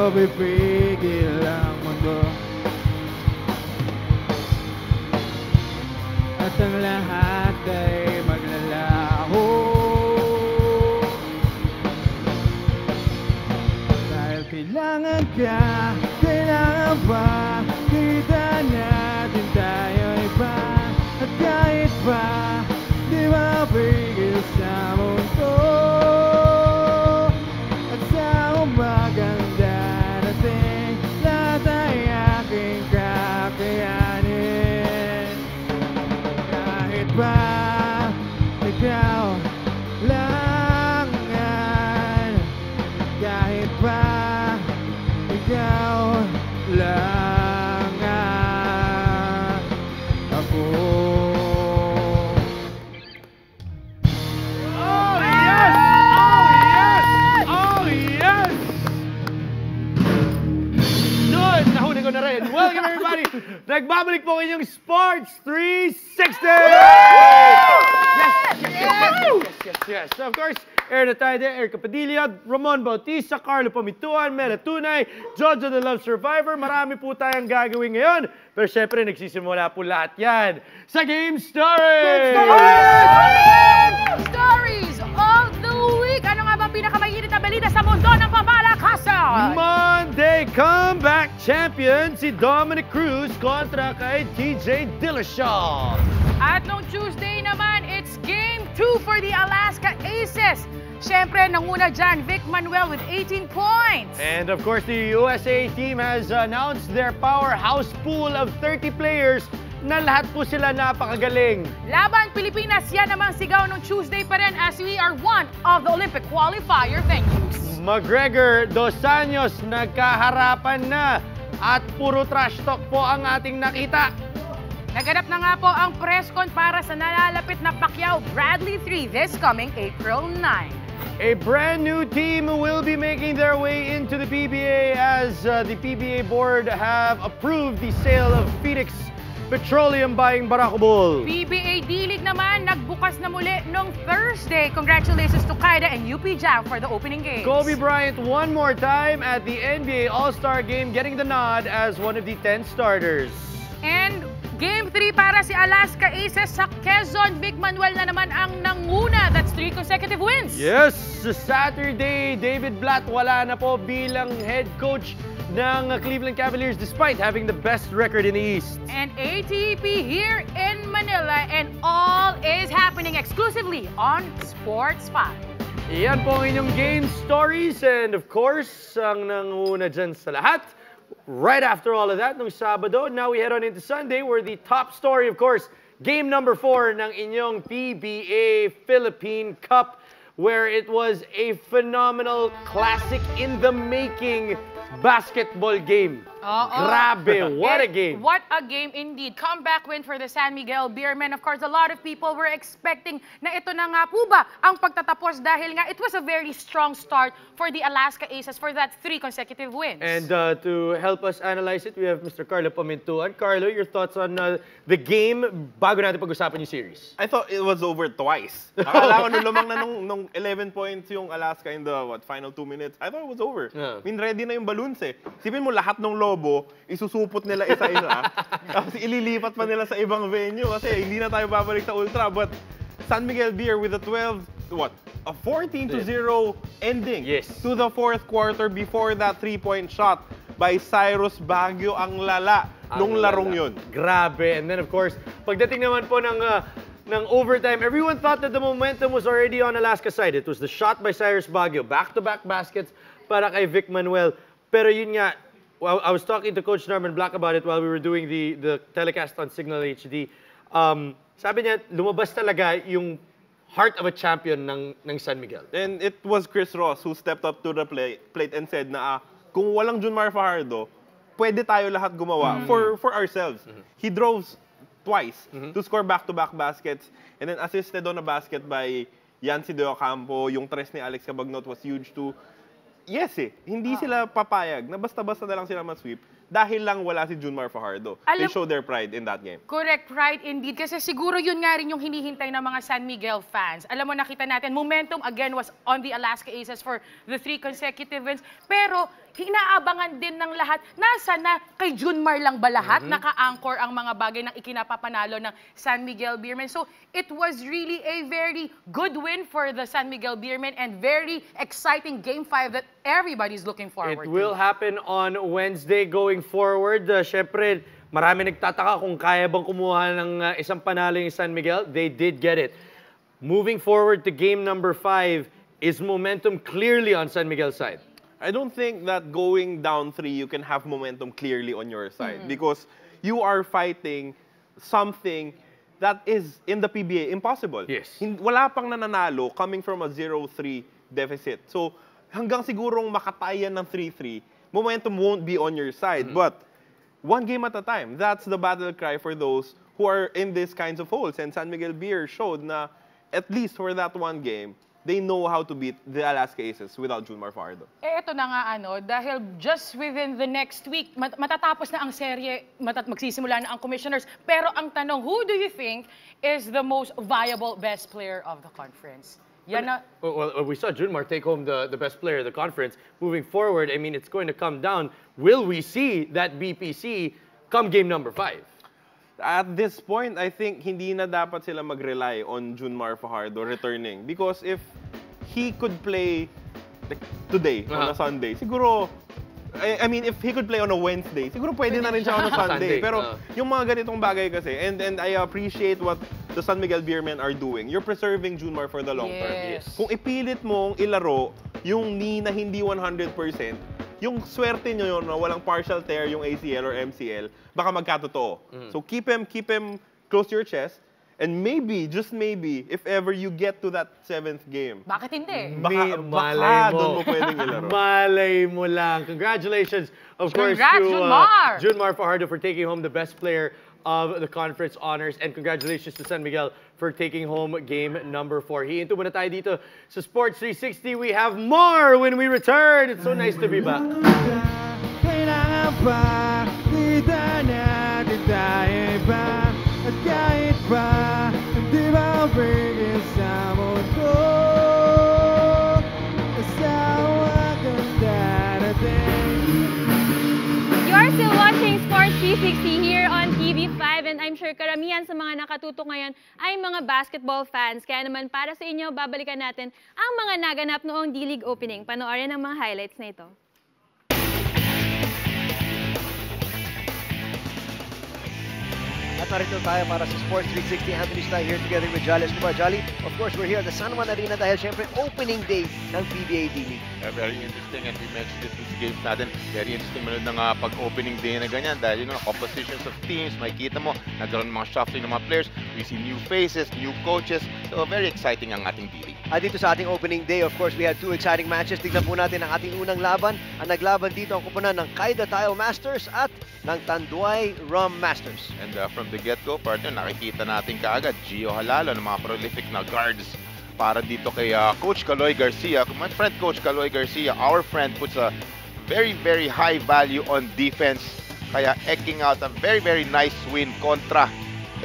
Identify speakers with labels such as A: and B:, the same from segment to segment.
A: mapipigil ang mundo. At ang lahat ay maglalaho. Dahil kailangan ka, kailangan pa, kita natin tayo'y pa. At kahit pa, di mapigil sa mundo. At sa umagang darating, lahat ay aking kakayanin. Kahit pa, ikaw lang yan. Kahit pa, ikaw lang ako.
B: Oh yes! Oh yes! Oh yes! Doon, nahuli ko na rin. Welcome everybody! Nagbabalik po inyong Sports 360! Yes. So of course, Air Natayde, Eric Padilla, Ramon Bautista, Carlo Pamituan, Mela Tunay, Jojo the Love Survivor. Marami po tayong gagawin ngayon. Pero syempre, nagsisimula po lahat yan sa Game Stories!
C: Stories of the week! Ano nga bang pinakamainit na balita sa mundo ng pamalakasan?
B: Monday comeback champion si Dominic Cruz kontra kay TJ Dillashaw.
C: At nung Tuesday naman, it's Game 2 for the Alaska Aces. Siyempre, nanguna dyan, Vic Manuel with 18 points.
B: And of course, the USA team has announced their powerhouse pool of 30 players na lahat po sila napakagaling.
C: Laban Pilipinas, yan namang sigaw nung Tuesday pa rin as we are one of the Olympic qualifier venues.
B: McGregor, Dos Anjos, nagkaharapan na at puro trash talk po ang ating nakita.
C: Naganap na nga po ang press con para sa nalalapit na Pacquiao Bradley 3 this coming April 9.
B: A brand new team will be making their way into the PBA as the PBA board have approved the sale of Phoenix Petroleum buying Barako Bull.
C: PBA D-League naman, nagbukas na muli nung Thursday. Congratulations to Kaida and UP Jam for the opening games.
B: Kobe Bryant one more time at the NBA All-Star Game, getting the nod as one of the 10 starters.
C: And Game 3 para si Alaska Aces sa Quezon. Vic Manuel na naman ang nanguna. That's 3 consecutive wins.
B: Yes, Saturday, David Blatt wala na po bilang head coach ng Cleveland Cavaliers despite having the best record in the East.
C: And ATP here in Manila, and all is happening exclusively on Sports 5.
B: Iyan po ang inyong game stories, and of course, ang nanguna dyan sa lahat, right after all of that, nung Sabado, now we head on into Sunday, where the top story, of course, game number 4 ng inyong PBA Philippine Cup, where it was a phenomenal classic in the making basketball game. Grabe, what a game.
C: What a game indeed. Comeback win for the San Miguel Beermen. Of course, a lot of people were expecting na ito na nga po ba ang pagtatapos dahil nga it was a very strong start for the Alaska Aces for that 3 consecutive wins.
B: And to help us analyze it, we have Mr. Carlo Pamintuan. Carlo, your thoughts on the game bago natin pag-usapan yung series?
D: I thought it was over twice. Akala ko nung lumang na nung 11 points yung Alaska in the final 2 minutes. I thought it was over.
B: Yeah.
D: I mean, ready na yung balloons eh. Sipin mo lahat ng lobo, isusupot nila isa-isa. Tapos ililipat pa nila sa ibang venue kasi hindi na tayo babalik sa Ultra. But San Miguel Beer with a 14-0 ending to the 4th quarter before that 3-point shot by Cyrus Baguio. Ang lala nung larong yun.
B: Grabe. And then of course, pagdating naman po ng overtime, everyone thought that the momentum was already on Alaska's side. It was the shot by Cyrus Baguio, back-to-back baskets para kay Vic Manuel. Pero yun nga, well, I was talking to Coach Norman Black about it while we were doing the telecast on Signal HD. Sabi niya, lumabas talaga yung heart of a champion ng San Miguel.
D: And it was Chris Ross who stepped up to the plate and said na kung walang Junmar Fajardo, pwede tayo lahat gumawa for ourselves. He drove twice to score back-to-back baskets and then assisted on a basket by Yancy De Ocampo. Yung tres ni Alex Cabagnot was huge too. Yes hindi sila papayag na basta-basta na lang sila ma-sweep dahil lang wala si Junmar Fajardo. They showed their pride in that game.
C: Correct, pride indeed. Kasi siguro yun nga rin yung hinihintay ng mga San Miguel fans. Alam mo, nakita natin, momentum again was on the Alaska Aces for the 3 consecutive wins. Pero hinaabangan din ng lahat. Nasa na kay Junmar lang ba lahat? Naka-anchor ang mga bagay ng ikinapapanalo ng San Miguel Beermen. So it was really a very good win for the San Miguel Beermen and very exciting Game 5 that everybody's looking forward
B: It
C: to.
B: will happen on Wednesday going forward. Syempre, marami nagtataka kung kaya bang kumuha ng isang panalo yung San Miguel. They did get it. Moving forward to game number 5, is momentum clearly on San Miguel's side?
D: I don't think that going down 3, you can have momentum clearly on your side because you are fighting something that is in the PBA impossible.
B: Yes.
D: Wala pang nananalo coming from a 0-3 deficit. So, hanggang sigurong makatayan ng 3-3, momentum won't be on your side. But, one game at a time. That's the battle cry for those who are in these kinds of holes. And San Miguel Beer showed na, at least for that one game, they know how to beat the Alaska Aces without Junmar Fajardo.
C: Ito na nga dahil just within the next week, matatapos na ang serye, magsisimula na ang commissioners. Pero ang tanong, who do you think is the most viable best player of the conference? Yan na.
B: Well, we saw Junmar take home the best player of the conference. Moving forward, I mean, it's going to come down. Will we see that BPC come game number 5?
D: At this point, I think hindi na dapat sila mag-rely on Junmar Fajardo returning. Because if he could play like, today, on a Sunday, siguro, I mean, if he could play on a Wednesday, siguro pwede na rin siya on a Sunday. Pero yung mga ganitong bagay kasi, and I appreciate what the San Miguel Beermen are doing. You're preserving Junmar for the long term.
C: Yes.
D: Kung ipilit mong ilaro yung knee na hindi 100%, yung swerte nyo yun na walang partial tear yung ACL or MCL, baka magkatotoo. So keep him close to your chest, and maybe, just maybe, if ever you get to that 7th game,
C: Bakit hindi?
D: baka doon mo pwedeng ilaro.
B: Malay mo lang. Congratulations, of course,
C: Congrats,
B: to
C: Junmar!
B: Junmar Fajardo for taking home the best player of the conference honors, and congratulations to San Miguel for taking home game number 4. Hihinto muna tayo dito sa Sports 360. We have more when we return. It's so nice to be back.
A: Kailangan pa, kita natin tayo ba? At kahit pa, hindi ba bigay sa mundo? Asawa kang darating.
E: You're still watching Sports 360 here on TV5, and I'm sure karamihan sa mga nakatutok ngayon ay mga basketball fans. Kaya naman para sa inyo, babalikan natin ang mga naganap noong D-League opening. Panoorin ang mga highlights na ito.
F: At narito tayo para sa Sports 360. Anthony Stein here together with Jolly Escobar. Jolly, of course, we're here at the San Juan Arena dahil syempre opening day ng PBA D-League.
G: Very interesting, and we mentioned it in the games natin. Very interesting manood ng pag-opening day na ganyan dahil compositions of teams, makikita mo, nagkaroon ng mga shuffling ng mga players. We see new faces, new coaches. So very exciting ang ating D-League.
F: At dito sa ating opening day, of course, we had 2 exciting matches. Tignan po natin ang ating unang laban. Ang naglaban dito ang kupunan ng Kaida Tile Masters at ng Tanduay Rum Masters.
G: And from the get-go, partner, nakikita natin kaagad Gio Halalo ng mga prolific na guards para dito kay Coach Caloy Garcia. My friend Coach Caloy Garcia, our friend, puts a very, very high value on defense. Kaya eking out a very, very nice win kontra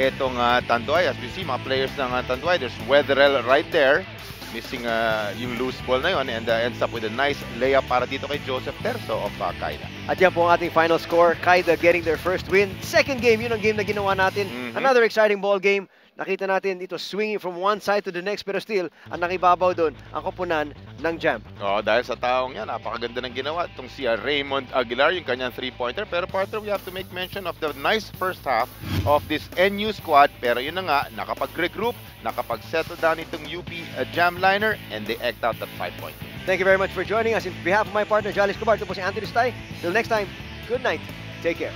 G: etong Tanduay. As we see, mga players ng Tanduay, there's Weatherell right there. Missing yung loose ball na yun, and ends up with a nice layup para dito kay Joseph Terzo of Kaida.
F: At yan po ang ating final score. Kaida getting their first win. Second game, yun ang game na ginawa natin. Another exciting ball game. Nakita natin dito swinging from one side to the next, pero still, ang nakibabaw doon, ang kupunan ng Jam.
G: Dahil sa taong yan, napakaganda ng ginawa. Itong si Raymond Aguilar, yung kanyang 3-pointer. Pero partner, we have to make mention of the nice first half of this NU squad. Pero yun na nga, nakapag-regroup, nakapag-settle down itong UP Jam liner, and they eked out that 5-point.
F: Thank you very much for joining us. In behalf of my partner, Jolly Escobar, ito po si Anthony Stay. Till next time, good night. Take care.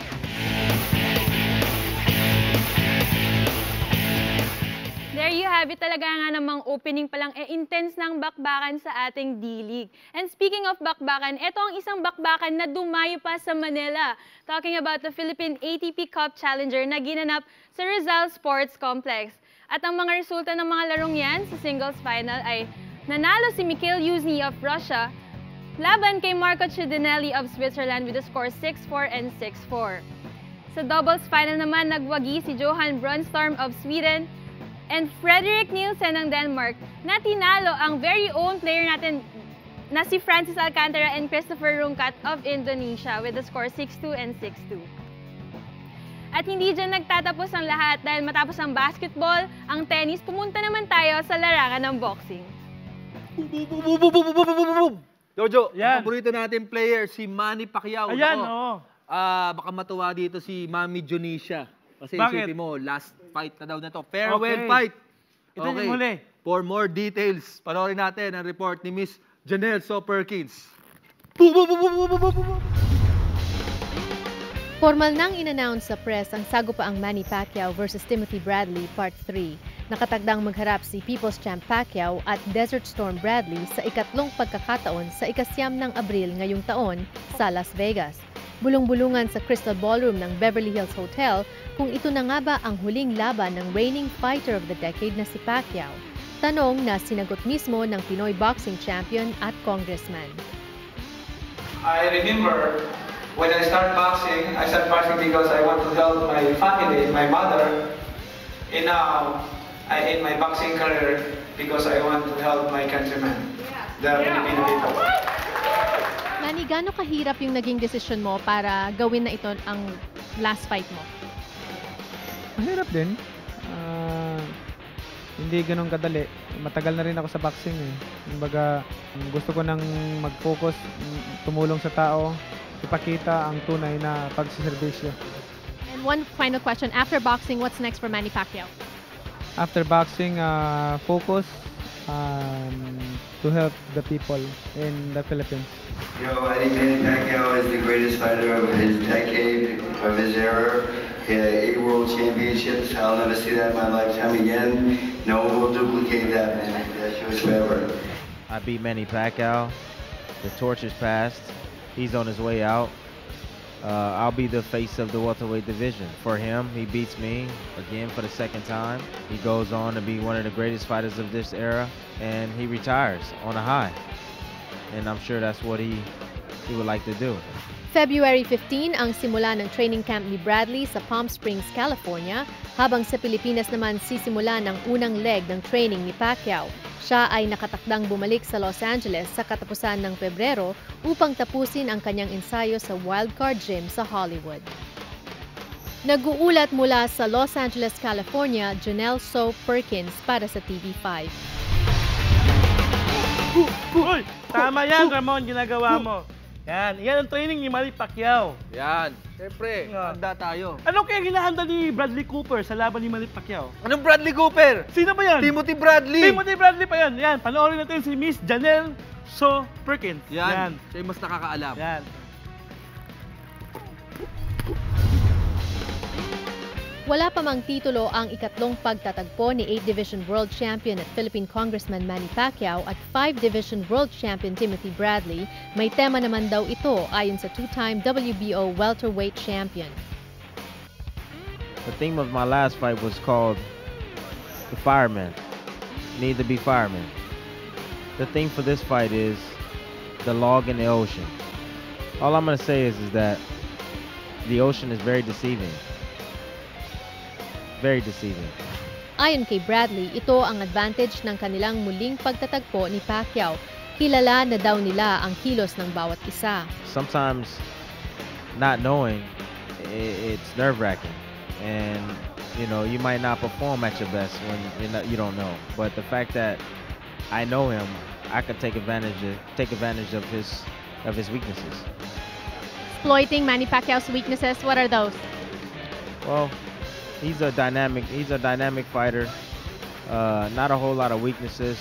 E: There you have it, talaga nga namang opening pa lang, intense ng bakbakan sa ating D-League. And speaking of bakbakan, ito ang isang bakbakan na dumayo pa sa Manila. Talking about the Philippine ATP Cup Challenger na ginanap sa Rizal Sports Complex. At ang mga resulta ng mga larong yan sa singles final ay nanalo si Mikhail Yuzny of Russia laban kay Marco Ciudinelli of Switzerland with the score 6-4 and 6-4. Sa doubles final naman, nagwagi si Johan Brunstorm of Sweden and Frederick Nielsen ng Denmark na tinalo ang very own player natin na si Francis Alcantara and Christopher Rungkat of Indonesia with the score 6-2 and 6-2. At hindi dyan nagtatapos ang lahat dahil matapos ang basketball, ang tennis, pumunta naman tayo sa larangan ng boxing.
H: Jojo,
A: Yan.
H: ang paborito natin player, si Manny Pacquiao.
A: Ayan,
H: Nako,
A: oo.
H: baka matuwa dito si Mami Jonisha. Kasi
A: Bakit?
H: isipin mo, last fight na daw na to. Farewell
A: Okay.
H: fight.
A: Ito yung huli.
H: For more details, panoorin natin ang report ni Miss Janelle So Perkins.
I: Formal nang in-announce sa press ang sagupaang Manny Pacquiao versus Timothy Bradley Part 3. Nakatagdang magharap si People's Champ Pacquiao at Desert Storm Bradley sa ikatlong pagkakataon sa ikasyam ng Abril ngayong taon sa Las Vegas. Bulong-bulungan sa Crystal Ballroom ng Beverly Hills Hotel kung ito na nga ba ang huling laban ng reigning fighter of the decade na si Pacquiao. Tanong na sinagot mismo ng Pinoy boxing champion at congressman.
J: I remember when I started boxing because I want to help my family, my mother. And now, I end my boxing career because I want to help my countrymen, the Filipino people.
I: Manny, gaano kahirap yung naging desisyon mo para gawin na ito ang last fight mo?
A: Mahirap din. Hindi ganun kadali. Matagal na rin ako sa boxing eh. Kumbaga, gusto ko nang mag-focus, tumulong sa tao, ipakita ang tunay na pagsiservisyo.
I: And one final question, after boxing, what's next for Manny Pacquiao?
A: After boxing, focus to help the people in the Philippines.
K: I think Manny Pacquiao is the greatest fighter of his decade, of his era. He had 8 world championships. I'll never see that in my lifetime again. No one will duplicate that, man. That shows forever.
L: I beat Manny Pacquiao. The torch is passed. He's on his way out. I'll be the face of the welterweight division. For him, he beats me again for the second time. He goes on to be one of the greatest fighters of this era, and he retires on a high. And I'm sure that's what he would like to do.
I: February 15 ang simula ng training camp ni Bradley sa Palm Springs, California, habang sa Pilipinas naman sisimula ng unang leg ng training ni Pacquiao. Siya ay nakatakdang bumalik sa Los Angeles sa katapusan ng Pebrero upang tapusin ang kanyang ensayo sa Wildcard Gym sa Hollywood. Nag-uulat mula sa Los Angeles, California, Janelle So Perkins para sa TV5.
M: Uy! Tama yan, Ramon, ginagawa mo. Yan ang training ni Manny Pacquiao.
H: Yan. Siyempre, handa tayo.
M: Ano kaya ginahanda ni Bradley Cooper sa laban ni Manny Pacquiao?
H: Anong Bradley Cooper?
M: Sino ba yan?
H: Timothy Bradley.
M: Timothy Bradley pa yan. Yan, panoorin natin si Miss Janelle So Perkins.
H: Yan. Siya yung mas nakakaalam.
M: Yan.
I: Wala pa mang titulo ang ikatlong pagtatagpo ni 8 Division World Champion at Philippine Congressman Manny Pacquiao at 5 Division World Champion Timothy Bradley. May tema naman daw ito ayon sa two-time WBO welterweight champion.
L: The theme of my last fight was called The Firemen. Need to be firemen. The theme for this fight is the log in the ocean. All I'm going to say is that the ocean is very deceiving. Very deceiving.
I: Ayon kay Bradley, ito ang advantage ng kanilang muling pagtatagpo ni Pacquiao. Kilala na daw nila ang kilos ng bawat isa.
L: Sometimes not knowing, it's nerve-wracking. And, you might not perform at your best when you don't know. But the fact that I know him, I could take advantage of his weaknesses.
I: Exploiting Manny Pacquiao's weaknesses, what are those?
L: Well, he's a dynamic fighter. Not a whole lot of weaknesses.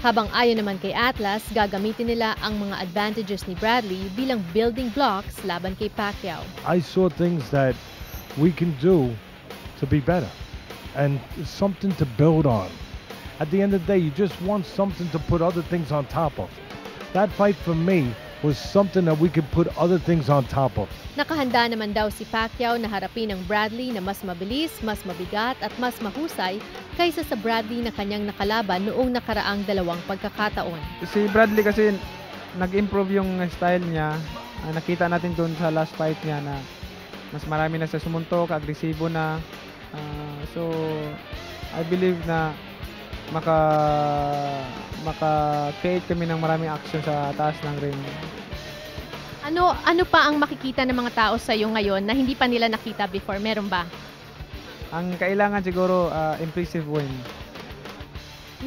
I: Habang ayon naman kay Atlas, gagamitin nila ang mga advantages ni Bradley bilang building blocks laban kay Pacquiao.
N: I saw things that we can do to be better and something to build on. At the end of the day, you just want something to put other things on top of. That fight for me was something that we could put other things on top of.
I: Nakahanda naman daw si Pacquiao na harapin ang Bradley na mas mabilis, mas mabigat at mas mahusay kaysa sa Bradley na kanyang nakalaban noong nakaraang dalawang pagkakataon.
A: Si Bradley kasi nag-improve yung style niya. Nakita natin doon sa last fight niya na mas marami na sa sumuntok, agresibo na. So, I believe na maka-create kami ng maraming action sa taas ng ring.
I: Ano pa ang makikita ng mga tao sa iyo ngayon na hindi pa nila nakita before? Meron ba?
A: Ang kailangan siguro, impressive win.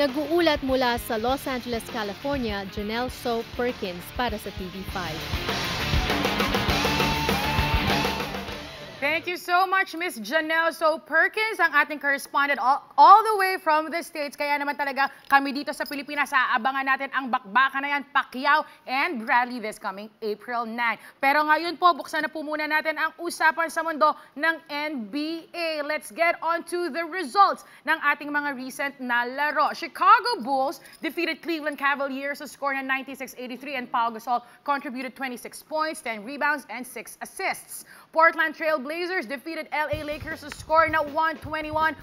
I: Nag-uulat mula sa Los Angeles, California, Janelle So Perkins para sa TV5.
C: Thank you so much, Miss Janelle So Perkins, ang ating correspondent all the way from the States. Kaya naman talaga kami dito sa Pilipinas, aabangan natin ang bakbakan na yan, Pacquiao and Bradley this coming April 9. Pero ngayon po, buksan na po muna natin ang usapan sa mundo ng NBA. Let's get on to the results ng ating mga recent na laro. Chicago Bulls defeated Cleveland Cavaliers sa score na 96-83 and Pau Gasol contributed 26 points, 10 rebounds, and 6 assists. Portland Trail Blazers defeated LA Lakers sa score na 121-103.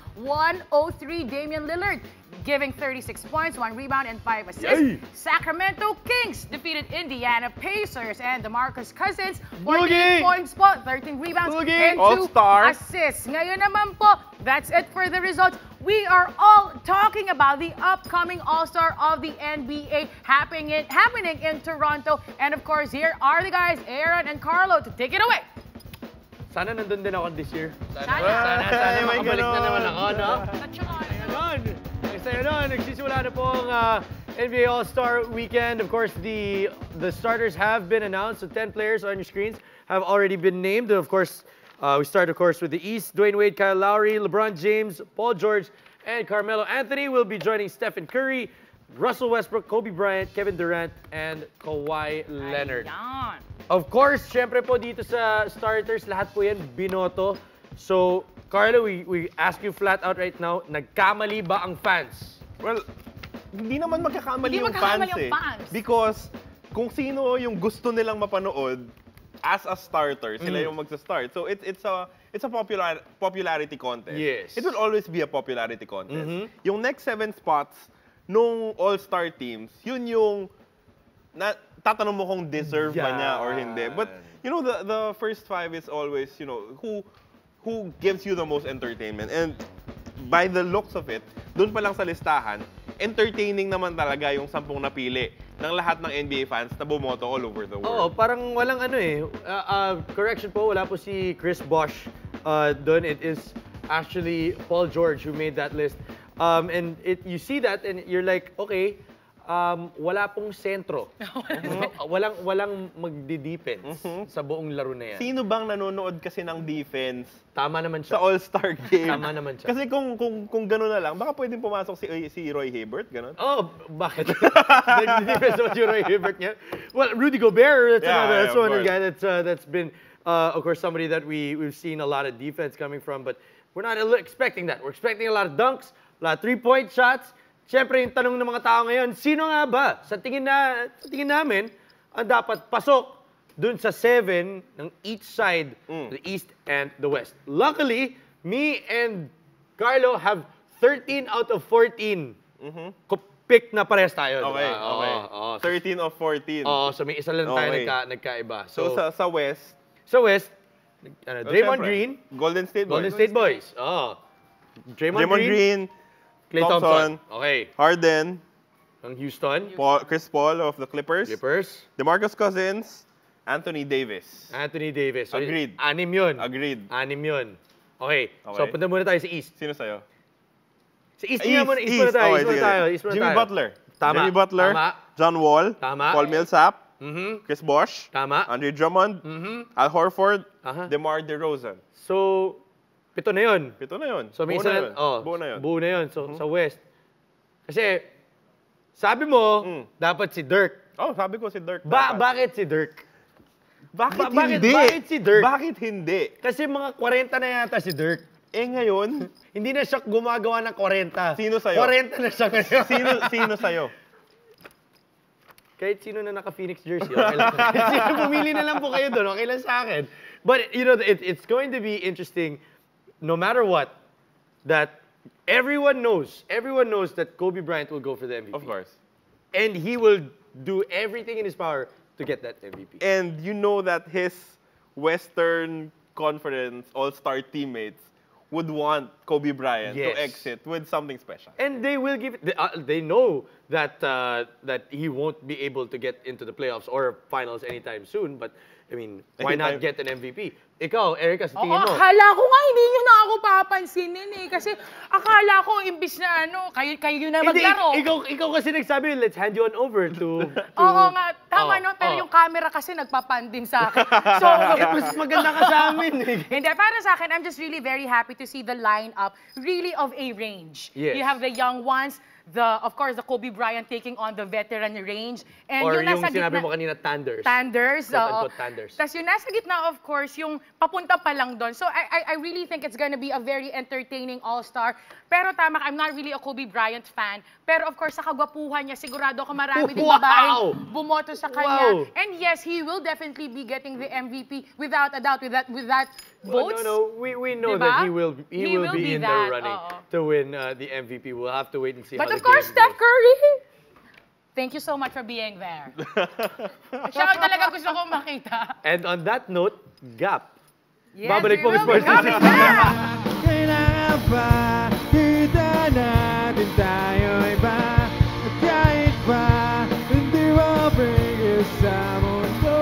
C: Damian Lillard giving 36 points, 1 rebound, and 5 assists.
B: Yay!
C: Sacramento Kings defeated Indiana Pacers and DeMarcus Cousins,
B: Boogie!
C: 48 points po, 13 rebounds,
B: Boogie!
C: and 2
B: All-star.
C: assists. Ngayon naman po, that's it for the results. We are all talking about the upcoming All-Star of the NBA happening in Toronto. And of course, here are the guys, Aaron and Carlo, to take it away.
B: Sana nandun din ako this year.
C: Sana.
B: Sana
D: may
B: makabalik na
D: ganon.
B: naman ako, no? Ganon. Kasi yun, nagsisimula na po ang NBA All-Star Weekend. Of course, the starters have been announced. So 10 players on your screens have already been named. Of course, we start, of course, with the East. Dwayne Wade, Kyle Lowry, LeBron James, Paul George, and Carmelo Anthony will be joining Stephen Curry, Russell Westbrook, Kobe Bryant, Kevin Durant, and Kawhi Leonard.
C: Ayan.
B: Of course, syempre po dito sa starters, lahat po yan binoto. So, Carlo, we ask you flat out right now, nagkamali ba ang fans?
D: Well, hindi naman magkakamali
C: Hindi
D: yung
C: magkakamali
D: fans
C: yung
D: eh.
C: fans.
D: Because kung sino yung gusto nilang mapanood as a starter, sila yung magsa-start. So it's a popularity contest.
B: Yes.
D: It will always be a popularity contest. Yung next 7 spots nung all-star teams, yun yung tatanong mo kung deserve ba niya or hindi. But you know, the first 5 is always, you know, who gives you the most entertainment. And by the looks of it, doon pa lang sa listahan, entertaining naman talaga yung 10 napili ng lahat ng NBA fans na bumoto all over the world.
B: Oo, parang walang ano eh. Correction po, wala po si Chris Bosh doon. It is actually Paul George who made that list. And you see that and you're like, okay, wala pong sentro. walang magdi-defense sa buong laro na yan.
D: Sino bang nanonood kasi ng defense
B: Tama naman siya.
D: sa All-Star Game?
B: Tama naman siya.
D: Kasi kung gano'n na lang, baka pwedeng pumasok si Roy Hibbert, gano'n?
B: Oh, bakit? Nag-defense naman si Roy Hibbert niya. Well, Rudy Gobert, that's one guy that's been, of course, somebody that we've seen a lot of defense coming from, but we're not expecting that. We're expecting a lot of dunks, a lot of three-point shots. Siyempre, yung tanong ng mga tao ngayon, sino nga ba sa tingin namin ang dapat pasok dun sa 7 ng each side, the East and the West? Luckily, me and Carlo have 13 out of 14. Pick na parehas tayo.
D: Okay,
B: diba?
D: okay. 13 of 14.
B: So may isa lang tayo
D: Okay.
B: nagkaiba.
D: So sa West,
B: sa West, Draymond
D: syempre,
B: Green,
D: Golden State Boys.
B: Golden State Boys. Draymond Green,
D: Klay
B: Thompson. Okay.
D: Harden,
B: Ng Houston.
D: Chris Paul of the Clippers. DeMarcus Cousins, Anthony Davis.
B: Anthony Davis. So,
D: Agreed.
B: 6 yun.
D: Agreed.
B: 6 yun. Okay. So,
D: Okay.
B: punta muna tayo sa East.
D: Sino sa'yo?
B: Sa East muna tayo.
D: Okay,
B: East muna
D: sige.
B: tayo. East muna
D: Jimmy
B: tayo.
D: Butler.
B: Tama.
D: Jimmy Butler.
B: Tama.
D: John Wall.
B: Tama.
D: Paul Millsap.
B: Mhm.
D: Chris Bosh.
B: Tama.
D: Andre Drummond.
B: Mhm.
D: Al Horford.
B: Aha.
D: DeMar DeRozan.
B: So, 7 na yun.
D: 7 na yun.
B: So, may
D: Buo
B: isa
D: na
B: na,
D: yun.
B: oh,
D: Buo na yun.
B: Buo na yun. So, sa West. Kasi, sabi mo, dapat si Dirk.
D: Oh, sabi ko si Dirk. dapat.
B: Bakit si Dirk?
D: Bakit
B: Bakit
D: hindi?
B: bakit si Dirk?
D: Bakit hindi?
B: Kasi mga 40 na yata si Dirk.
D: Ngayon,
B: hindi na siya gumagawa ng 40.
D: Sino sa'yo?
B: 40 na siya ngayon.
D: Sino sa'yo?
B: Kahit sino na naka-Phoenix jersey, okay lang. Sino, pumili na lang po kayo doon, okay lang sa akin. But, you know, it's going to be interesting, no matter what, that everyone knows that Kobe Bryant will go for the MVP.
D: Of course.
B: And he will do everything in his power to get that MVP.
D: And you know that his Western Conference All-Star teammates would want Kobe Bryant to
B: Yes.
D: exit with something special.
B: And they will give it. They know that that he won't be able to get into the playoffs or finals anytime soon. But I mean, why not get an MVP? Ikaw, Erica, sa tingin mo?
C: Akala ko nga hindi nyo na ako papansinin eh. Kasi akala ko imbis na kayo na maglaro.
B: Ikaw kasi nagsabi, let's hand you on over to...
C: Oo nga, tama no? Pero yung camera kasi nagpapan din sa akin. So,
B: mas maganda ka sa amin eh.
C: Hindi, para sa akin, I'm just really very happy to see the lineup really of a range.
B: Yes.
C: You have the young ones, of course, the Kobe Bryant taking on the veteran range. And
B: Or yung
C: nasa
B: sinabi
C: gitna,
B: mo kanina, Tanders.
C: Tanders.
B: Quote-unquote Tanders.
C: Tapos yung nasa gitna, of course, yung papunta pa lang doon. So I really think it's gonna be a very entertaining all-star. Pero tama, I'm not really a Kobe Bryant fan. Pero of course, sa kagwapuhan niya, sigurado ako marami din babaeng bumoto sa kanya.
B: Wow.
C: And yes, he will definitely be getting the MVP without a doubt, with that votes.
B: No, we know
C: Diba?
B: that he will be in the
C: that,
B: running to win the MVP. We'll have to wait and see
C: But
B: how
C: of course,
B: the game
C: Steph Curry, thank you so much for being there. Siya ang talaga gusto kong makita.
B: And on that note, Gap.
C: Yes,
B: Babalik po
C: we
B: ang
C: will
B: Sports
C: be coming
B: 360.
A: Kailangan pa, kita natin tayo'y ba? At kahit pa, hindi mapigil sa mundo.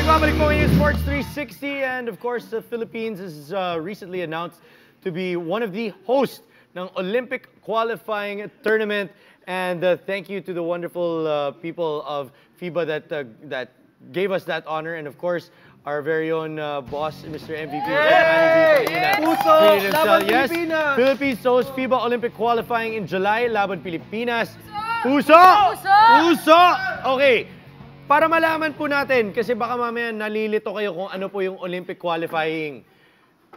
B: Babalik po yung Sports 360, and of course, the Philippines is recently announced to be one of the hosts ng Olympic qualifying tournament. And thank you to the wonderful people of FIBA that gave us that honor, and of course, our very own boss, Mr. MVP.
H: Puso! Laban
B: Yes,
H: Pilipinas!
B: Philippines hosts FIBA Olympic qualifying in July. Laban Pilipinas. Puso!
C: Puso!
B: Puso! Okay. Para malaman po natin, kasi baka mamaya nalilito kayo kung ano po yung Olympic qualifying.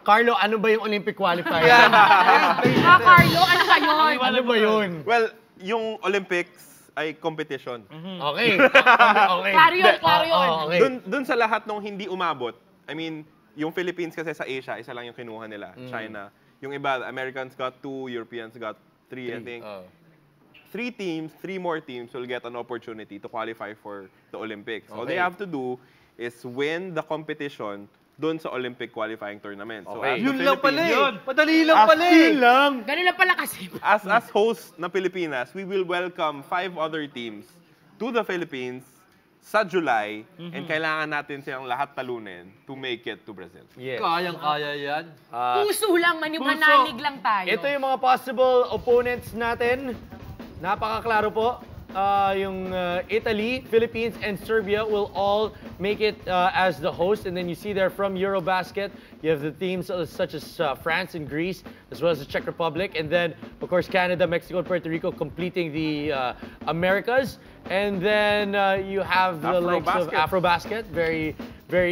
B: Carlo, ano ba yung Olympic qualifying?
C: Carlo, ano ba yun?
B: Ano ba yun?
D: Well, yung Olympics ay competition.
B: Okay. Okay.
C: Klaro yun.
B: Okay.
D: Dun sa lahat ng hindi umabot, I mean, yung Philippines kasi sa Asia, isa lang yung kinuha nila. China. Yung iba, Americans got 2, Europeans got 3, I think. 3 more teams will get an opportunity to qualify for the Olympics. All they have to do is win the competition doon sa Olympic qualifying tournament. So as the
H: Yun lang pala eh.
D: Philippines-
H: Madali lang pala eh.
C: Ganun lang pala kasi.
D: As host na Pilipinas, we will welcome 5 other teams to the Philippines sa July, and kailangan natin silang lahat talunin to make it to Brazil.
B: Yes.
H: Kayang-kaya yan.
C: Puso lang, mananalig lang tayo.
B: Ito yung mga possible opponents natin. Napakaklaro po. Yung Italy, Philippines, and Serbia will all make it as the host. And then you see there from Eurobasket, you have the teams such as France and Greece, as well as the Czech Republic. And then, of course, Canada, Mexico, and Puerto Rico completing the Americas. And then you have the likes of Afrobasket, very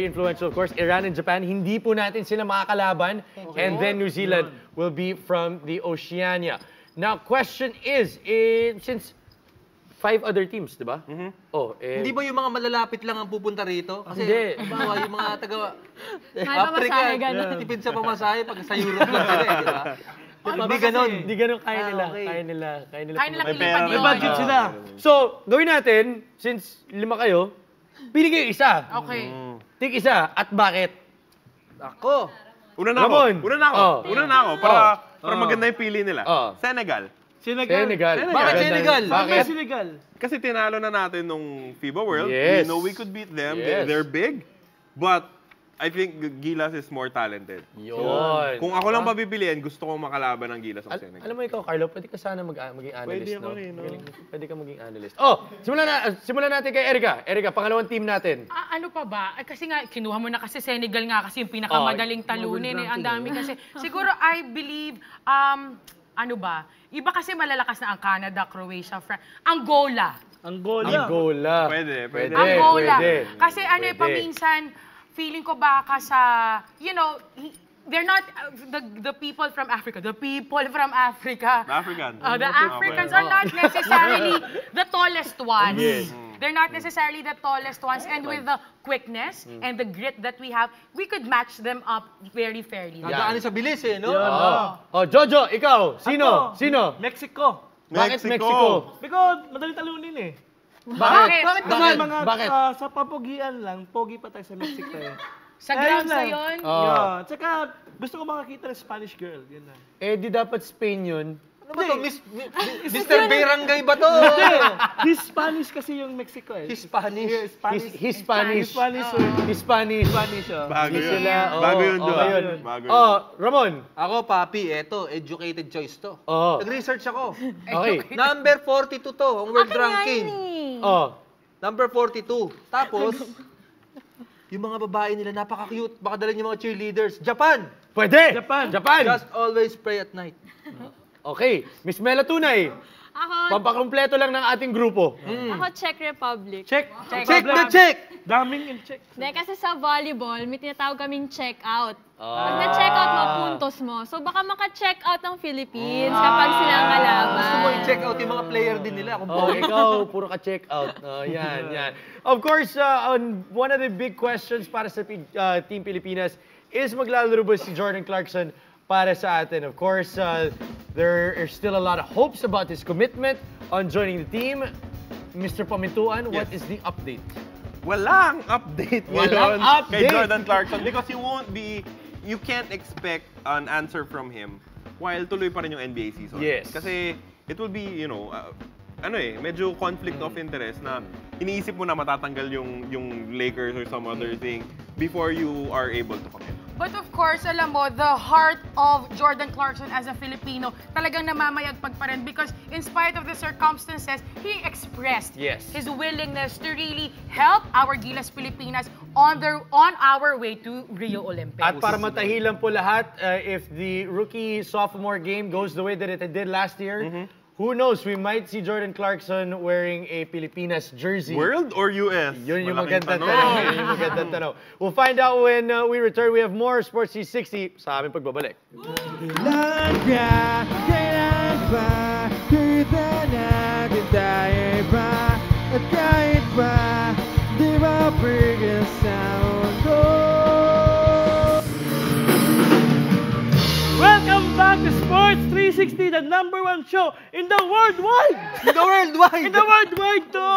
B: influential, of course. Iran and Japan, hindi po natin sila makakalaban. And then New Zealand will be from the Oceania. Now, question is, since 5 other teams, di ba?
H: Hindi ba yung mga malalapit lang ang pupunta rito? Kasi,
B: Hindi.
H: bawa, yung mga taga
E: May
H: Africa,
E: pamasahe, ganun.
H: tipid sa pamasahe pag sa Europe lang sila, di ba? Hindi ganon.
B: Hindi ganon kaya nila.
H: okay.
B: Kaya nila.
C: Kaya nila
B: pumunta.
C: ilipad
H: May
C: yun.
H: budget sila.
B: So, gawin natin, since 5 kayo, pili kayo isa.
C: Okay.
B: Take isa. At bakit?
H: Ako.
D: Una na
B: Ramon.
D: ako. Para maganda yung pili nila. Senegal.
B: Senegal.
H: Bakit Senegal?
B: Bakit?
H: Senegal?
D: Kasi tinalo na natin nung FIBA World.
B: Yes.
D: We know we could beat them.
B: Yes.
D: They're big. But I think Gilas is more talented.
B: Yun.
D: Kung ako lang papipiliin, gusto kong makalaban ng Gilas ng Senegal.
B: Alam mo ikaw, Carlo, pwede ka sana maging analyst,
D: Pwede ako
B: no?
D: rin, no?
B: Pwede ka maging analyst. Oh, simulan natin kay Erica. Erica, pangalawang team natin.
C: Ano pa ba? Kasi nga, kinuha mo na kasi Senegal nga kasi yung pinakamadaling talunin eh. Ang dami kasi. Siguro, I believe, ano ba? Iba kasi malalakas na ang Canada, Croatia, France. Angola.
B: Angola.
D: Pwede.
C: Angola.
B: Pwede.
C: Kasi ano eh,
B: Pwede.
C: paminsan, feeling ko baka sa, you know, they're not the people from Africa. The people from Africa. The Africans are not necessarily the tallest ones.
B: Yes.
C: They're not necessarily the tallest ones. And with the quickness and the grit that we have, we could match them up very fairly.
H: Nadaanin sa bilis eh, no?
B: Oh, Jojo, ikaw. Sino?
M: Mexico.
B: Bakit Mexico?
M: Because madaling talunin eh.
C: Bakit?
M: Bakit naman mga
B: Bakit?
M: sa papugian lang, pogi pa tayo sa Mexico eh.
C: Sa
M: Ayun
C: grounds na
M: lang.
C: yun?
B: Oh.
M: Tsaka gusto ko makakita ng Spanish girl. Yun na.
B: Eh, di dapat Spain yun.
H: Ano ba to? Mr. Barangay ba to?
M: Hispanish kasi yung Mexico eh.
H: Hispanish.
B: Hispanish.
M: Spanish.
B: Hispanish.
D: Bago
B: Di
D: yun.
B: sila,
D: Bago yun,
B: okay
D: Joa.
B: yun.
D: Bago yun.
B: Oh, Ramon.
H: Ako, papi, eto, educated choice to.
B: Oh.
H: Nag-research ako.
B: Okay.
H: Number 42 to, ang world ranking.
B: Oh.
H: Number 42. Tapos, yung mga babae nila, napaka-cute. Baka dala yung mga cheerleaders. Japan!
B: Pwede!
M: Japan.
H: Just always pray at night.
B: Okay. Miss Mela Tunay.
E: Ako,
B: Pampakumpleto lang ng ating grupo.
E: ako Czech Republic.
M: Check.
H: Check the check!
M: Daming in check.
E: Hindi, kasi sa volleyball, may tinatawag kaming check-out. Pag na-check out mo, puntos mo. So baka maka-check out ng Philippines kapag sila ang kalaban.
H: Gusto mo i-check out yung mga player din nila. Kung
B: Oh, ikaw, puro ka-check out. Yan. Of course, one of the big questions para sa Team Pilipinas is maglalaro ba si Jordan Clarkson para sa atin. Of course, there are still a lot of hopes about his commitment on joining the team. Mr. Pamintuan, what is the update?
D: Walang update
B: Walang
D: ngayon
B: update.
D: kay Jordan Clarkson because you can't expect an answer from him while tuloy pa rin yung NBA season.
B: Yes.
D: Kasi it will be, medyo conflict of interest na iniisip mo na matatanggal yung Lakers or some other thing before you are able to commit.
C: But of course, alam mo, the heart of Jordan Clarkson as a Filipino talagang namamayagpag pa rin because in spite of the circumstances, he expressed his willingness to really help our Gilas Pilipinas on our way to Rio Olympics.
B: At para matahilan po lahat, if the rookie-sophomore game goes the way that it did last year, who knows, we might see Jordan Clarkson wearing a Pilipinas jersey.
D: World or US?
B: Yun yung
D: Malaking
B: magandang
D: tanong.
B: tanong. Yun yung magandang tanong. We'll find out when we return. We have more Sports 360 sa aming pagbabalik.
M: Welcome back to Sports 360, the #1 show in the worldwide!
H: In the worldwide!
M: In the worldwide to!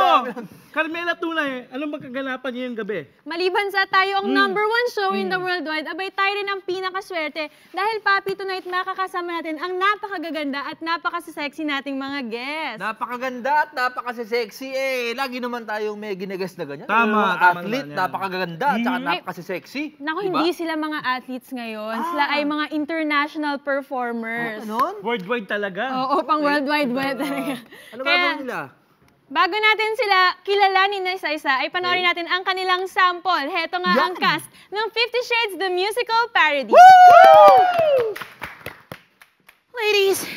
M: Carmela Tunay, anong magkaganapan ngayong gabi?
E: Maliban sa tayo ang #1 show in the worldwide, abay tayo rin ang pinakaswerte dahil Papi, tonight makakasama natin ang napakagaganda at napakasexy nating mga guests.
H: Napakaganda at napakasexy eh. Lagi naman tayong may ginagas na ganyan.
M: Tama,
H: Mga
M: tama
H: athlete,
M: naman yan.
H: napakaganda at saka napakasexy.
E: Naku,
H: Diba?
E: hindi sila mga athletes ngayon. Sila ay mga international performers.
H: Ano?
M: Worldwide talaga.
E: Oo, pang worldwide web talaga.
H: Ano gagawin nila?
E: Bago natin sila kilalanin na isa-isa, ay panoorin natin ang kanilang sample. Heto nga ang cast ng 50 Shades the Musical Parody.
O: Ladies,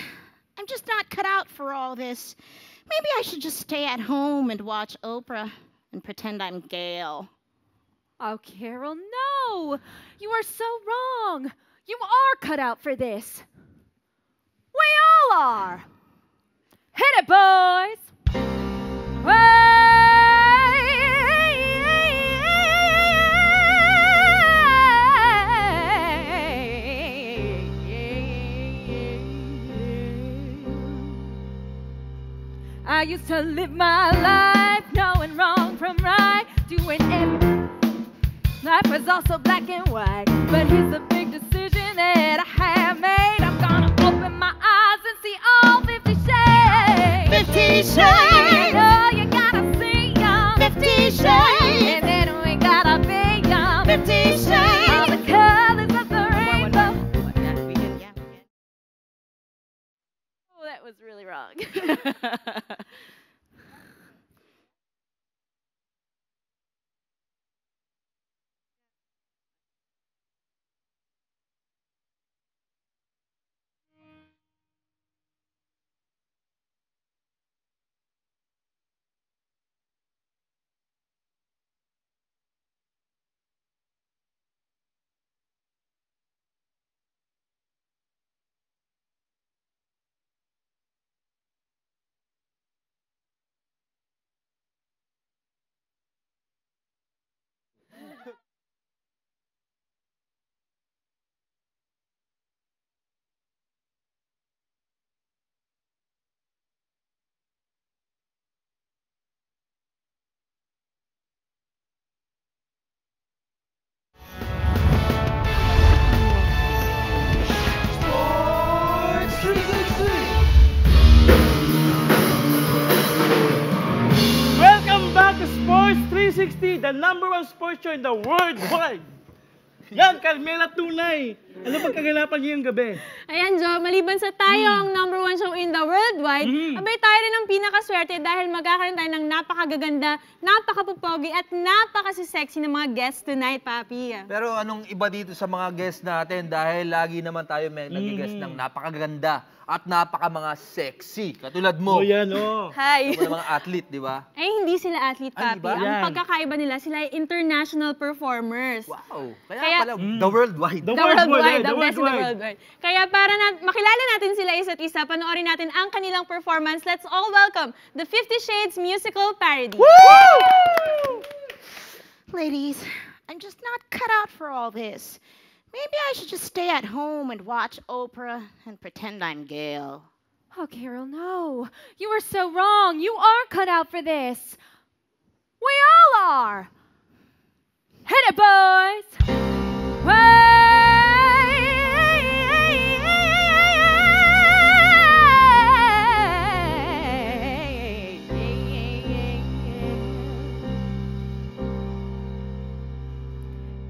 O: I'm just not cut out for all this. Maybe I should just stay at home and watch Oprah and pretend I'm Gail.
P: Oh, Carol, no! You are so wrong! You are cut out for this. We all are! Hit it, boys! I used to live my life knowing wrong from right, doing everything. Life was also black and white, but here's the big decision that I have made. I'm gonna open my eyes and see all 50 shades.
O: 50 shades.
P: Oh, you gotta see 'em.
O: 50 shades.
P: And then we gotta be 'em.
O: 50 shades.
P: All the colors of the rainbow.
E: Oh, that was really wrong.
M: 360, the #1 sports show in the worldwide. Yan, Carmela Tunay. Ano bang kaganapan niyo yung gabi?
E: Ayan, Joe, maliban sa tayo ang #1 show in the worldwide, abay tayo rin ang pinakaswerte dahil magkakaroon tayo ng napakagaganda, napakapupogi at napakasisexy ng mga guests tonight, Papi.
H: Pero anong iba dito sa mga guests natin dahil lagi naman tayo may nag-guest ng napakaganda at napaka mga sexy. Katulad mo.
M: Oh, yan, oh.
E: Hi.
H: Mga athlete, di ba?
E: Ay, hindi sila athlete,
H: Ay,
E: Papi.
H: di ba?
E: Ang
H: Yan.
E: pagkakaiba nila, sila ay international performers.
H: Wow. Kaya pala, the worldwide.
E: The worldwide, the best in the worldwide. Kaya para makilala natin sila isa't isa, panoorin natin ang kanilang performance. Let's all welcome the 50 Shades musical parody.
O: Woo! Ladies, I'm just not cut out for all this. Maybe I should just stay at home and watch Oprah and pretend I'm Gail.
P: Oh, Carol, no. You are so wrong. You are cut out for this. We all are. Hit it, boys.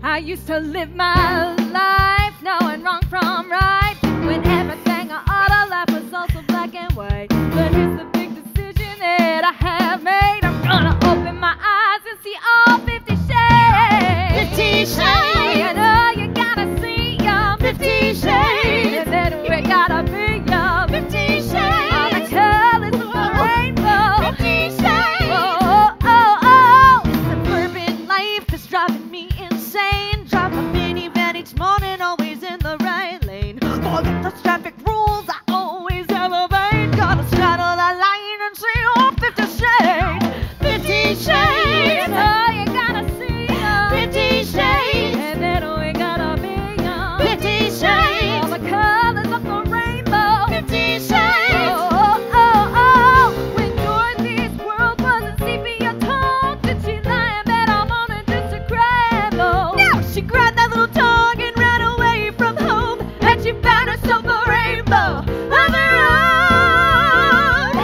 P: I used to live my life knowing wrong from right, when everything I ought to life was also black and white. But here's the big decision that I have made. I'm gonna open my eyes and see all 50 shades.
O: 50 shades.
P: You know you gotta see your 50 shades. And then we gotta be your 50 shades. All the colors of the rainbow. 50 shades. Oh, oh, oh, oh. Suburban life is driving me insane. Drive a minivan each morning, always in the right lane. Forget those traffic rules, I always have a vein. Gotta straddle the line and see all 50 shades. 50 shades. Oh, you gotta see 50 shades. And then we gotta be 50 shades. All the colors of the rainbow. 50 shades. Oh, oh, oh, oh. When Dorothy's world wasn't sepia toned, did she lie in bed all morning just to scramble? No, she grabbed that little dog and ran away from home, and she found herself a rainbow of her own.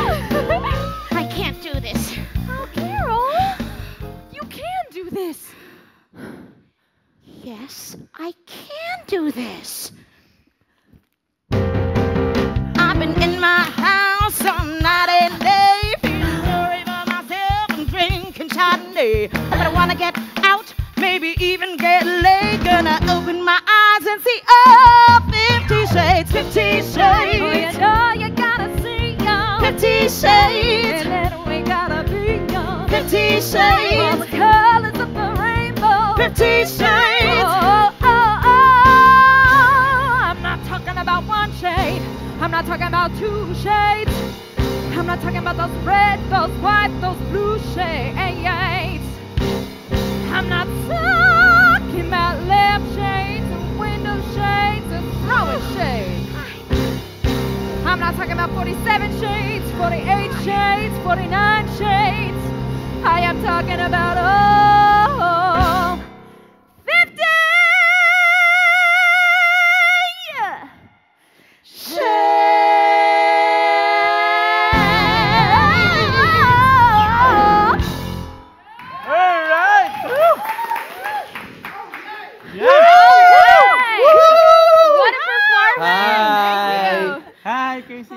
O: I can't do this.
P: Oh, Carol, you can do this.
O: Yes, I can do this. I've been in my house all night and day, feeling sorry for myself and drinking Chardonnay. But I wanna get out, maybe even get laid. Gonna open my eyes and see all 50 shades, 50 shades.
P: Oh, you know you gotta see your
O: 50 shades.
P: And then we gotta be your
O: 50 shades.
P: All the colors of the rainbow.
O: 50 shades.
P: Oh, oh, oh. I'm not talking about one shade. I'm not talking about two shades. I'm not talking about those red, those white, those blue shades. I'm not talking about lamp shades and window shades and throwing shades. I'm not talking about 47 shades, 48 shades, 49 shades. I am talking about all 50
M: All right.
E: What a performance!
H: Hi.
M: Hi, Casey.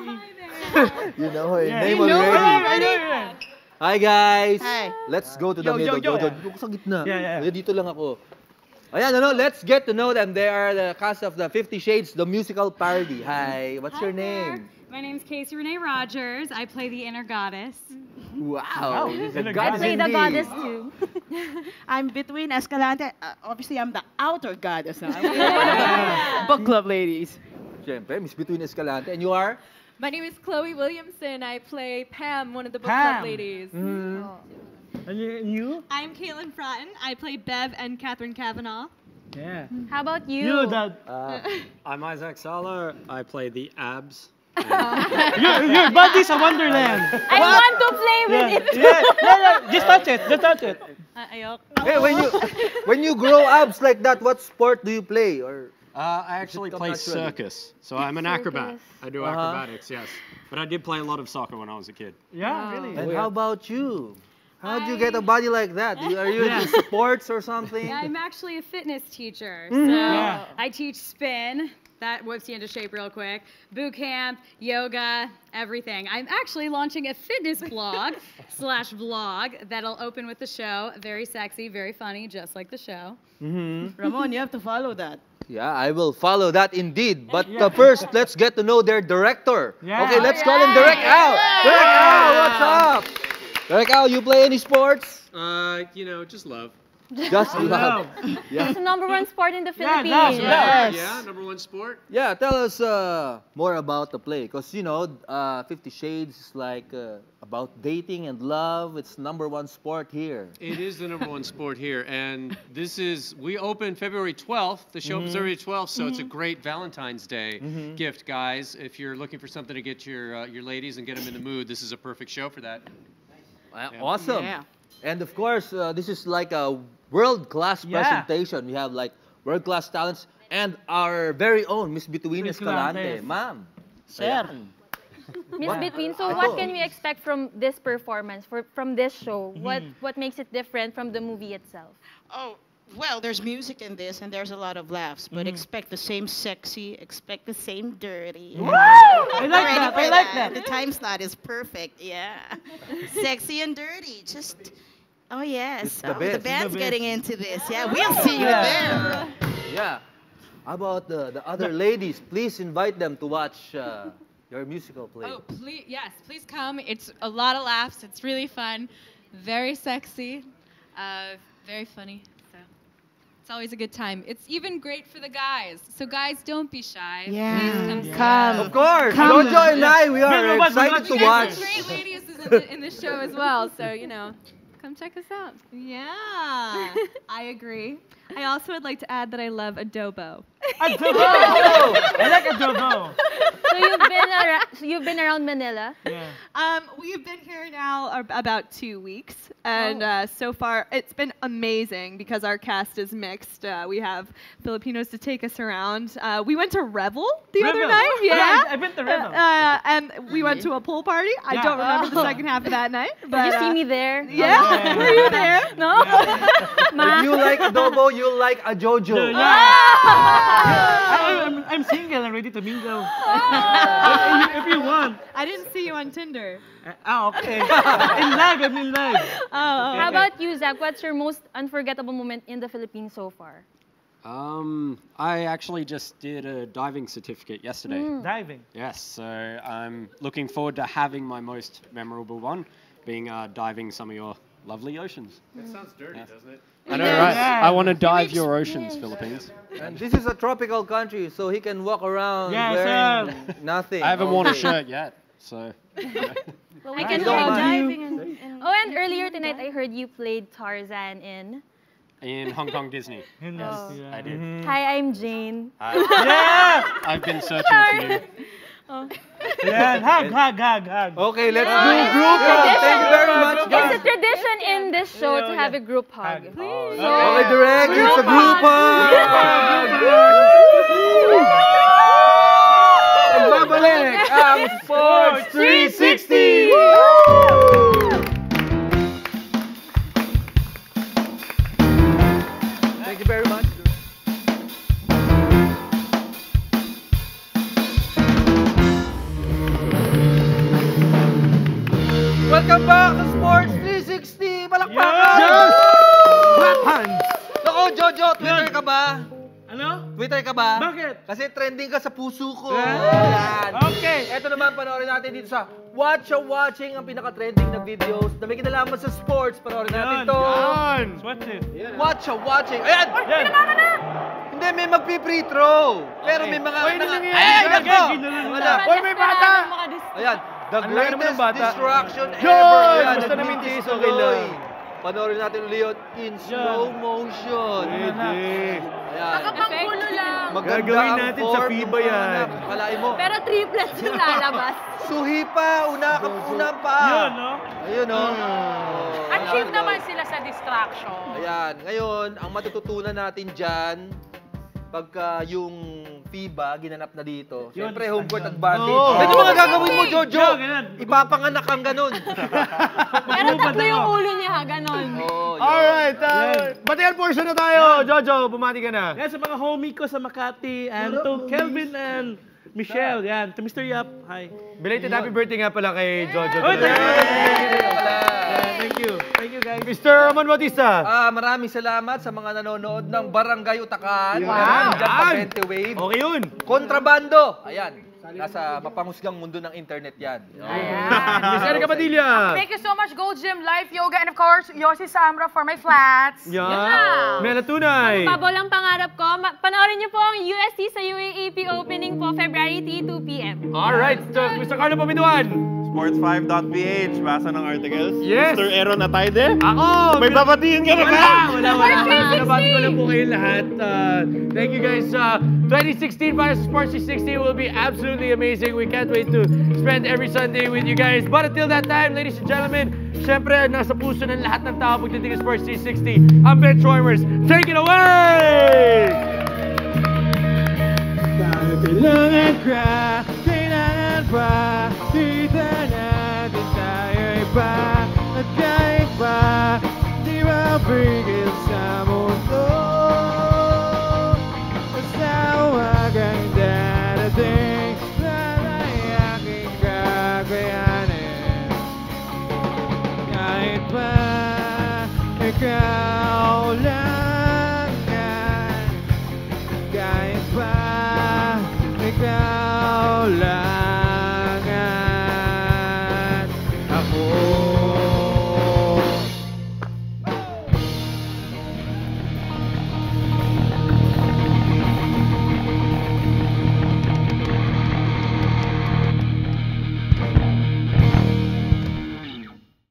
H: You know her
M: Yeah.
H: name
M: You know her
H: already.
M: name.
H: Hi guys!
O: Hi.
H: Let's go to the
M: Yo,
H: middle.
M: yo, yo.
H: Dito ko sa gitna.
M: Yeah.
H: Dito lang ako. Ayan, let's get to know them. They are the cast of the 50 Shades, the musical parody. Hi, what's your name?
Q: My name's Casey Renee Rogers. I play the inner goddess.
H: Wow, this is a
Q: I
H: goddess
Q: play the
H: indeed.
Q: goddess too.
R: I'm between Escalante. Obviously, I'm the outer goddess. Book club ladies.
H: Siyempre, Miss Between Escalante. And you are?
S: My name is Chloe Williamson. I play Pam, one of the book
M: Pam.
S: club ladies.
M: And you?
Q: I'm Caitlin Fratton. I play Bev and Catherine Kavanaugh.
M: Yeah.
E: How about you?
M: You, Dad.
T: I'm Isaac Sala. I play the abs.
M: Your body's a wonderland.
E: I want to play with it.
M: Yeah. Just touch it. Just touch it.
E: Ayok.
H: Hey, when you grow abs like that, what sport do you play? Or
T: I actually
H: come
T: play
H: naturally?
T: circus, so I'm an acrobat. I do
H: Uh-huh.
T: acrobatics, yes. But I did play a lot of soccer when I was a kid.
M: Yeah, really.
H: And how about you? How'd you get a body like that? Are you into sports or something?
U: Yeah, I'm actually a fitness teacher.
H: Mhm.
U: So
H: Yeah.
U: I teach spin. That whips you into shape real quick. Boot camp, yoga, everything. I'm actually launching a fitness blog / vlog that'll open with the show. Very sexy, very funny, just like the show.
R: Ramon, you have to follow that.
H: Yeah, I will follow that indeed. But first, let's get to know their director.
R: Yeah.
H: Okay, let's call him Direct Al. Direct Al, what's up? Direct Al, you play any sports?
T: You know, just love.
H: Just love.
E: It's the #1 sport in the
T: Yeah,
E: Philippines.
T: Yeah, #1 sport.
H: Yeah, tell us more about the play. Because, you know, 50 Shades is like about dating and love. It's #1 sport here.
T: It is the #1 sport here, and we open February 12th. The show opens February 12th, so it's a great Valentine's Day gift, guys. If you're looking for something to get your ladies and get them in the mood, this is a perfect show for that.
H: Awesome. And of course, this is like a world-class presentation. We have like world-class talents and our very own Miss Bituin Escalante. Ma'am.
R: Sir.
E: Miss Between, so what can we expect from this performance, from this show? What makes it different from the movie itself?
R: Oh, well, there's music in this and there's a lot of laughs, but expect the same sexy, expect the same dirty.
M: Woo! I like
R: Ready
M: that,
R: for
M: I like that.
R: The time slot is perfect, yeah. Sexy and dirty, just, oh yes.
H: the
R: Oh,
H: best.
R: the band's getting into this, yeah. We'll see you there.
H: Yeah. How about the other ladies? Please invite them to watch your musical play.
Q: Oh, please come. It's a lot of laughs. It's really fun, very sexy, very funny. So it's always a good time. It's even great for the guys. So guys, don't be shy.
R: Yeah.
Q: Please come.
H: Of course. Jojo and I, we are excited to
Q: You guys
H: watch.
Q: are great ladies in the show as well. So you know, come check us out.
S: Yeah, I agree. I also would like to add that I love adobo.
M: Adobo! I like adobo.
E: So you've been around Manila?
S: We've been here now about 2 weeks, and so far it's been amazing because our cast is mixed. We have Filipinos to take us around. We went to Revel the other night. Yeah,
M: I've been to Revel.
S: And we went to a pool party. I don't remember the second half of that night. But,
E: Did you see me there?
S: Yeah, were you there? No.
H: If you like adobo, you'll like a Jojo.
M: I'm single and ready to mingle. If you want.
S: I didn't see you on Tinder.
M: Okay. I'm in live.
E: How about you, Zach? What's your most unforgettable moment in the Philippines so far?
T: I actually just did a diving certificate yesterday.
M: Diving?
T: Yes, so I'm looking forward to having my most memorable one, being diving some of your lovely oceans.
B: That sounds dirty, doesn't it?
T: I know, right? I want to dive your oceans, Philippines.
H: And this is a tropical country, so he can walk around
T: Yes,
H: wearing nothing.
T: I haven't
H: all
T: worn a
H: day.
T: shirt yet, so.
E: Well, we
H: I
E: can
H: don't
E: go
H: mind.
E: diving. Oh, and earlier tonight I heard you played Tarzan in.
T: In Hong Kong Disney.
E: Oh.
T: I did.
E: Hi, I'm Jane.
T: Hi. I've been searching for you.
E: Oh.
M: Yeah, hug.
H: Okay, let's do group hug. Thank you very much,
E: It's
H: guys.
E: a tradition in this show to have a group hug.
H: Okay, Direct, it's a group hug. Magbabalik ang Sports 360! Thank you very much. Welcome back to Sports 360! Palakpakan!
M: Yes! Clap hands!
H: Nako, Jojo, Twitter ka ba?
M: Ano?
H: Twitter ka ba?
M: Bakit?
H: Kasi trending ka sa puso ko.
M: Yeah.
H: Yan.
M: Okay.
H: Ito naman, panoorin natin dito sa Watching, ang pinaka-trending na videos na may kinalaman sa sports. Panoorin natin to.
M: What's it?
H: Watching. Ayan! Hindi, may magpi-free throw. Pero may mga...
M: Hoy, may bata!
H: Ayan. The
M: Ang laki naman ng
H: greatest
M: bata.
H: distraction
M: Yun!
H: ever. Ayan,
M: Basta namin
H: nag-BTS
M: tiis, okay
H: tuloy.
M: lang.
H: Panoorin natin ulit yun in slow motion.
M: Pwede.
H: Ayan.
C: Nakapanggulo lang.
H: Maganda
M: Gagawin
H: ang
M: natin sa
H: form
M: FIBA
H: ng
M: yan.
H: anak. Kalain mo.
E: Pero triplets yung lalabas.
H: Suhi pa. Una pa.
M: Yun, no?
H: Ayun, no?
C: Achieve naman sila sa distraction.
H: Ayan. Ngayon, ang matututunan natin dyan, pagka yung FIBA, ginanap na dito.
M: Yun.
H: Siyempre, home court advantage.
M: Oo.
H: Ito mga gagawin mo, Jojo.
M: Ganun.
H: Ipapanganak kang ganun.
E: Pero tatlo yung ulo niya, ha, ganon.
B: Alright, batian portion na tayo. Jojo, bumati ka na.
M: Yan sa mga homie ko sa Makati, and to Kelvin and Michelle, yan. To Mr. Yap, hi.
B: Belated happy birthday nga pala kay Jojo.
M: Oy,
H: Thank you.
M: Thank you, guys.
B: Mr. Ramon Bautista.
H: Maraming salamat sa mga nanonood ng Barangay Utakan.
B: Wow.
H: Diyan sa 20 Wave.
B: Okay yun.
H: Kontrabando. Ayan. Nasa mapanghusgang mundo ng internet yan.
B: Miss Erica Padilla.
C: Thank you so much, Gold Gym, Life Yoga, and of course, Yossi Samra for my flats.
B: Yeah. Mela Tunay.
E: Pabo lang pangarap ko. Panoorin niyo po ang UST sa UAAP opening po February 2 p.m.
B: Alright, Mr. Carlo Paminduan.
D: Sports5.ph, basa ng articles.
B: Yes.
D: Mr. Aaron Atayde.
B: Ako.
D: May babatiin ka na ba?
B: Wala. Nabati ko lang po kayo lahat. Thank you guys. 2016 para sa Sports 360 will be absolutely amazing. We can't wait to spend every Sunday with you guys. But until that time, ladies and gentlemen, syempre, nasa puso ng lahat ng tao pagdating sa Sports 360. I'm Ben Troimers. Take it away!
A: Kailangan ka, kailangan pa, dito natin tayo iba, at kahit pa, di ba bigil